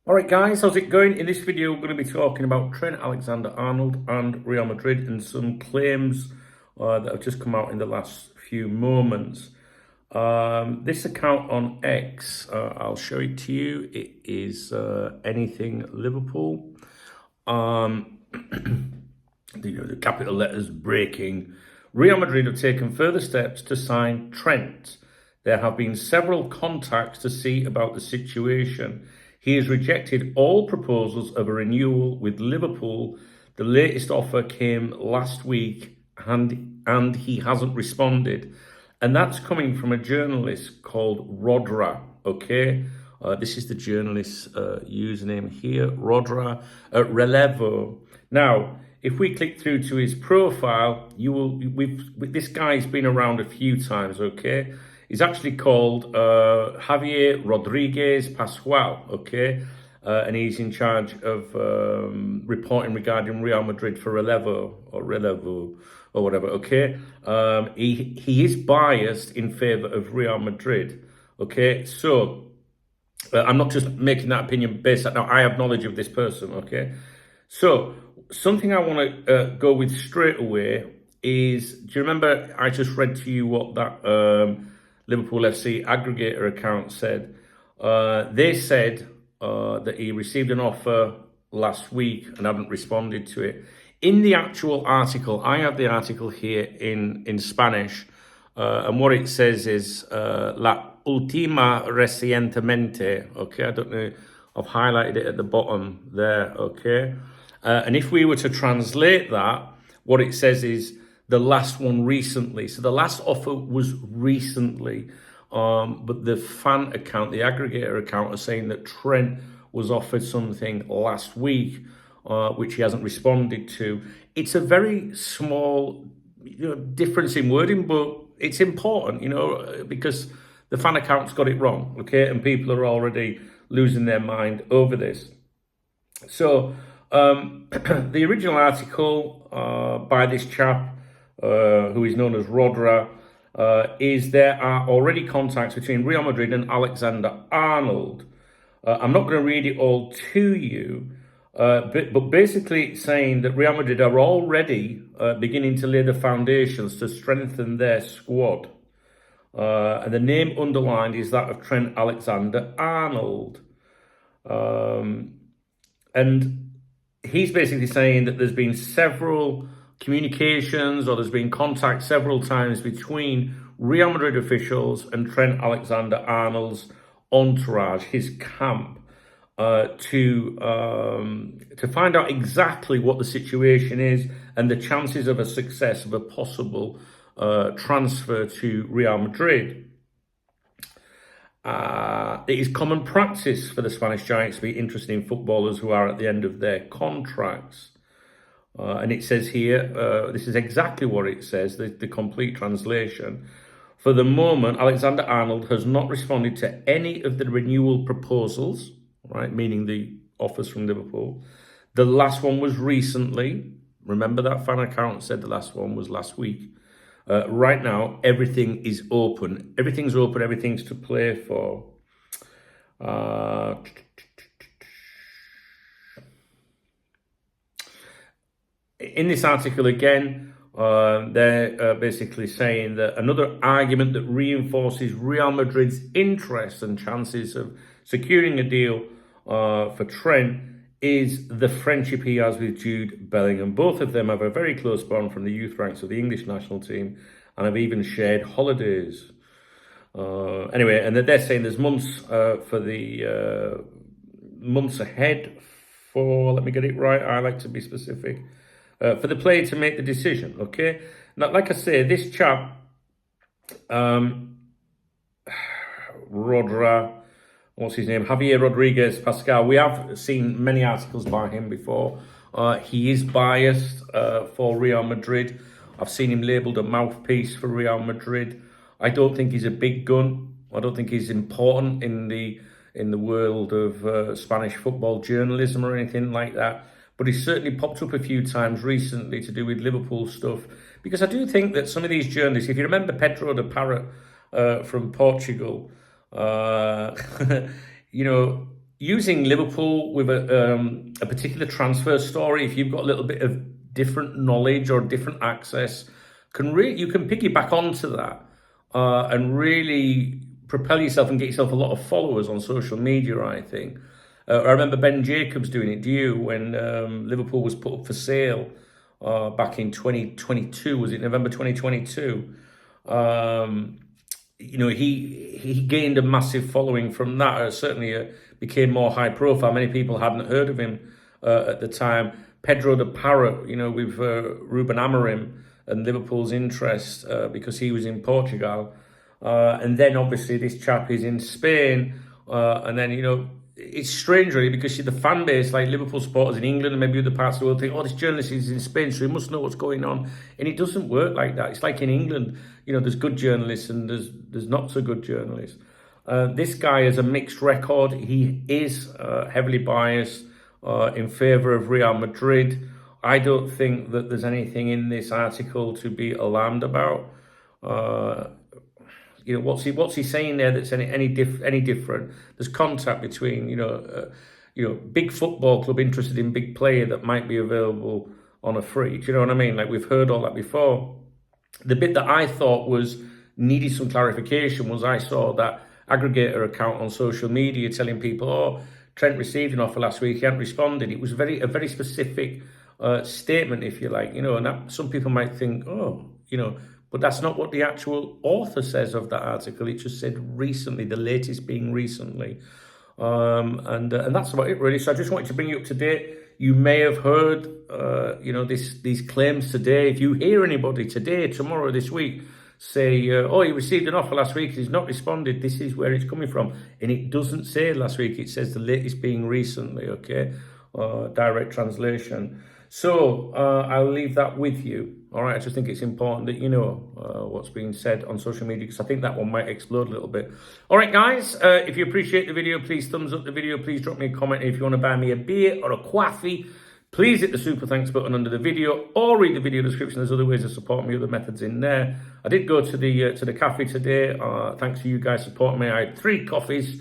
All right, guys, how's it going? In this video, we're going to be talking about Trent Alexander-Arnold and Real Madrid and some claims that have just come out in the last few moments. This account on X, I'll show it to you. It is anything Liverpool. The capital letters breaking. Real Madrid have taken further steps to sign Trent. There have been several contacts to see about the situation. He has rejected all proposals of a renewal with Liverpool. The latest offer came last week and he hasn't responded. And that's coming from a journalist called Rodra, okay? This is the journalist's username here, Rodra Relevo. Now, if we click through to his profile, this guy's been around a few times, okay? He's actually called Javier Rodriguez Pascual, okay? And he's in charge of reporting regarding Real Madrid for Relevo or whatever, okay? He is biased in favor of Real Madrid, okay? So I'm not just making that opinion based on, now I have knowledge of this person, okay? So something I want to go with straight away is, do you remember I just read to you what that Liverpool FC aggregator account said? They said that he received an offer last week and hadn't responded to it. In the actual article, I have the article here in Spanish, and what it says is La última recientemente, okay? I don't know, I've highlighted it at the bottom there, okay? And if we were to translate that, what it says is the last one recently. So the last offer was recently, but the fan account, the aggregator account, are saying that Trent was offered something last week, which he hasn't responded to. It's a very small, difference in wording, but it's important, because the fan account's got it wrong, okay, and people are already losing their mind over this. So the original article by this chap, who is known as Rodra, is there are already contacts between Real Madrid and Alexander-Arnold. I'm not going to read it all to you, but basically it's saying that Real Madrid are already beginning to lay the foundations to strengthen their squad. And the name underlined is that of Trent Alexander-Arnold. And he's basically saying that there's been several communications or there's been contact several times between Real Madrid officials and Trent Alexander-Arnold's entourage, his camp, to find out exactly what the situation is and the chances of a success of a possible transfer to Real Madrid. It is common practice for the Spanish Giants to be interested in footballers who are at the end of their contracts. And it says here, this is exactly what it says, the complete translation. For the moment, Alexander-Arnold has not responded to any of the renewal proposals, right, meaning the offers from Liverpool. The last one was recently. Remember that fan account said the last one was last week. Right now, everything is open. Everything's open. Everything's to play for. In this article again, they're basically saying that another argument that reinforces Real Madrid's interest and chances of securing a deal for Trent is the friendship he has with Jude Bellingham. Both of them have a very close bond from the youth ranks of the English national team and have even shared holidays. Anyway, and they're saying there's months for the months ahead for, let me get it right, I like to be specific, for the player to make the decision, okay? Now, like I say, this chap, Rodra, what's his name? Javier Rodriguez Pascual. We have seen many articles by him before. He is biased for Real Madrid. I've seen him labelled a mouthpiece for Real Madrid. I don't think he's a big gun. I don't think he's important in the world of Spanish football journalism or anything like that. But he's certainly popped up a few times recently to do with Liverpool stuff. Because I do think that some of these journalists, if you remember Pedro de Parra from Portugal, using Liverpool with a particular transfer story, if you've got a little bit of different knowledge or different access, you can piggyback onto that and really propel yourself and get yourself a lot of followers on social media, I think. I remember Ben Jacobs doing it, do you, when Liverpool was put up for sale back in 2022, was it November 2022? He gained a massive following from that. Certainly became more high profile. Many people hadn't heard of him at the time. Pedro the Parrot, with Ruben Amorim and Liverpool's interest because he was in Portugal. And then obviously this chap is in Spain. And then, it's strange really because the fan base, like Liverpool supporters in England and maybe other parts of the world, think, oh, this journalist is in Spain, so he must know what's going on. And it doesn't work like that. It's like in England, there's good journalists and there's not so good journalists. This guy has a mixed record. He is heavily biased in favour of Real Madrid. I don't think that there's anything in this article to be alarmed about. What's he saying there that's any different? There's contact between big football club interested in big player that might be available on a free. Do you know what I mean? Like we've heard all that before. The bit that I thought needed some clarification was I saw that aggregator account on social media telling people, oh, Trent received an offer last week, he hadn't responded. It was a very specific statement, if you like, and that, some people might think, but that's not what the actual author says of that article. It just said recently, the latest being recently. And that's about it, really. So I just wanted to bring you up to date. You may have heard, these claims today. If you hear anybody today, tomorrow, this week, say, oh, he received an offer last week, he's not responded, this is where it's coming from. And it doesn't say last week, it says the latest being recently, okay? Direct translation. So I'll leave that with you. All right, I just think it's important that you know what's being said on social media because I think that one might explode a little bit. All right, guys, if you appreciate the video, please thumbs up the video. Please drop me a comment. If you want to buy me a beer or a coffee, please hit the super thanks button under the video or read the video description. There's other ways to support me, other methods in there. I did go to the cafe today. Thanks to you guys supporting me. I had 3 coffees,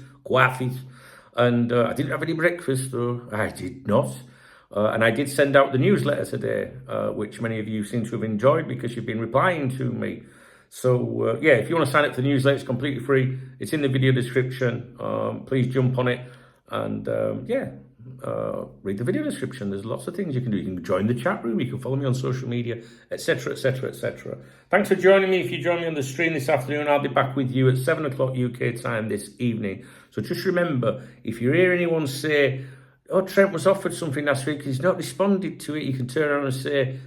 and I didn't have any breakfast, though. I did not. And I did send out the newsletter today, which many of you seem to have enjoyed because you've been replying to me. So, if you want to sign up for the newsletter, it's completely free. It's in the video description. Please jump on it and, read the video description. There's lots of things you can do. You can join the chat room. You can follow me on social media, etc., etc., etc. Thanks for joining me. If you join me on the stream this afternoon, I'll be back with you at 7 o'clock UK time this evening. So just remember, if you hear anyone say, oh, Trent was offered something last week, he's not responded to it, you can turn around and say,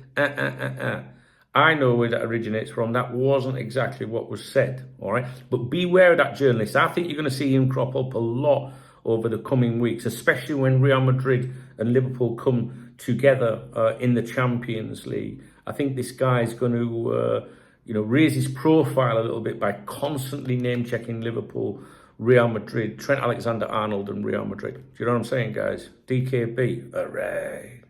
I know where that originates from. That wasn't exactly what was said, all right? But beware of that journalist. I think you're going to see him crop up a lot over the coming weeks, especially when Real Madrid and Liverpool come together in the Champions League. I think this guy's going to, raise his profile a little bit by constantly name-checking Liverpool, Real Madrid, Trent Alexander-Arnold and Real Madrid. Do you know what I'm saying, guys? DKB, hooray.